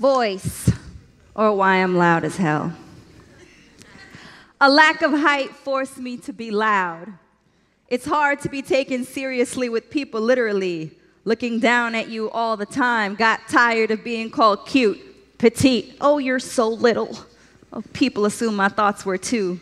voice, or why I'm loud as hell. A lack of height forced me to be loud. It's hard to be taken seriously with people literally looking down at you all the time. Got tired of being called cute, petite. Oh, you're so little. Oh, people assume my thoughts were too.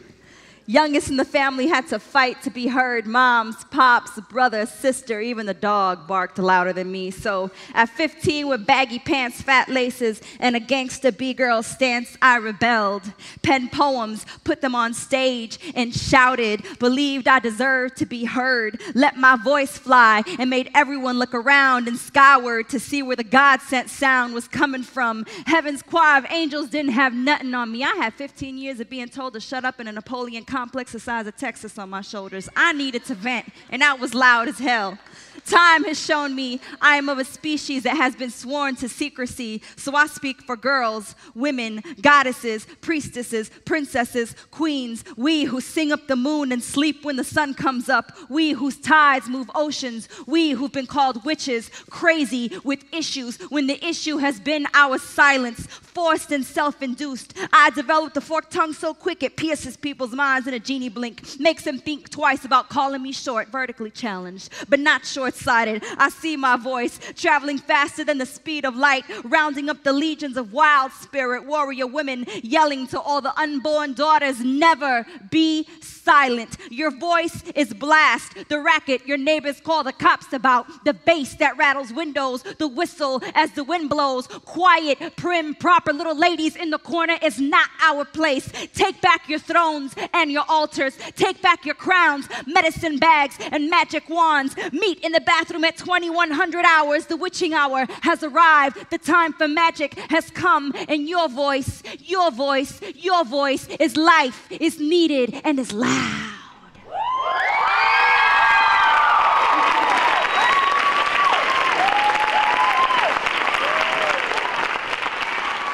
Youngest in the family had to fight to be heard. Moms, pops, brother, sister, even the dog barked louder than me. So at 15 with baggy pants, fat laces, and a gangsta B-girl stance, I rebelled. Penned poems, put them on stage, and shouted. Believed I deserved to be heard. Let my voice fly and made everyone look around and skyward to see where the God-sent sound was coming from. Heaven's choir of angels didn't have nothing on me. I had 15 years of being told to shut up in a Napoleon complex the size of Texas on my shoulders. I needed to vent, and I was loud as hell. Time has shown me I am of a species that has been sworn to secrecy, so I speak for girls, women, goddesses, priestesses, princesses, queens, we who sing up the moon and sleep when the sun comes up, we whose tides move oceans, we who've been called witches, crazy with issues when the issue has been our silence, forced and self-induced. I developed a forked tongue so quick it pierces people's minds in a genie blink, makes them think twice about calling me short, vertically challenged, but not short-sighted. I see my voice traveling faster than the speed of light, rounding up the legions of wild spirit warrior women, yelling to all the unborn daughters, never be silent. Your voice is blast, the racket your neighbors call the cops about, the bass that rattles windows, the whistle as the wind blows, quiet, prim, proper little ladies in the corner is not our place. Take back your thrones and your altars, take back your crowns, medicine bags, and magic wands. Meet in the bathroom at 2100 hours. The witching hour has arrived. The time for magic has come, and your voice, your voice, your voice is life, is needed, and is loud.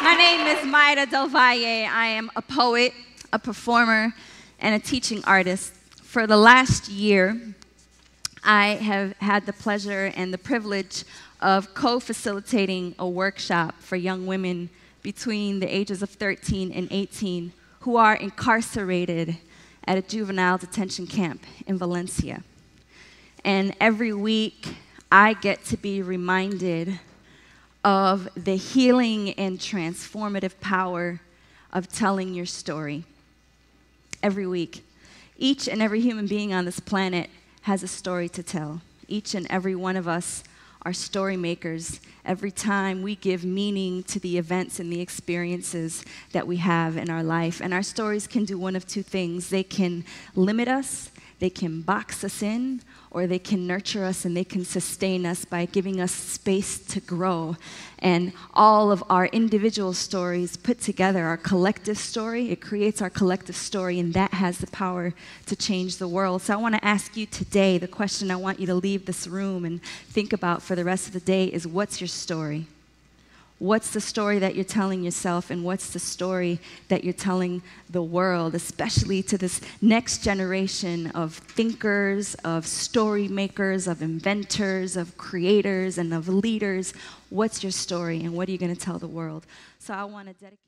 My name is Mayra Del Valle. I am a poet, a performer, and a teaching artist. For the last year, I have had the pleasure and the privilege of co-facilitating a workshop for young women between the ages of 13 and 18 who are incarcerated at a juvenile detention camp in Valencia. And every week, I get to be reminded of the healing and transformative power of telling your story. Every week, each and every human being on this planet has a story to tell. Each and every one of us are story makers. Every time we give meaning to the events and the experiences that we have in our life. And our stories can do one of two things. They can limit us, they can box us in, or they can nurture us and they can sustain us by giving us space to grow. And all of our individual stories put together, our collective story, it creates our collective story, and that has the power to change the world. So I want to ask you today, the question I want you to leave this room and think about for the rest of the day is, what's your story? What's the story that you're telling yourself, and what's the story that you're telling the world, especially to this next generation of thinkers, of story makers, of inventors, of creators, and of leaders? What's your story, and what are you going to tell the world? So I want to dedicate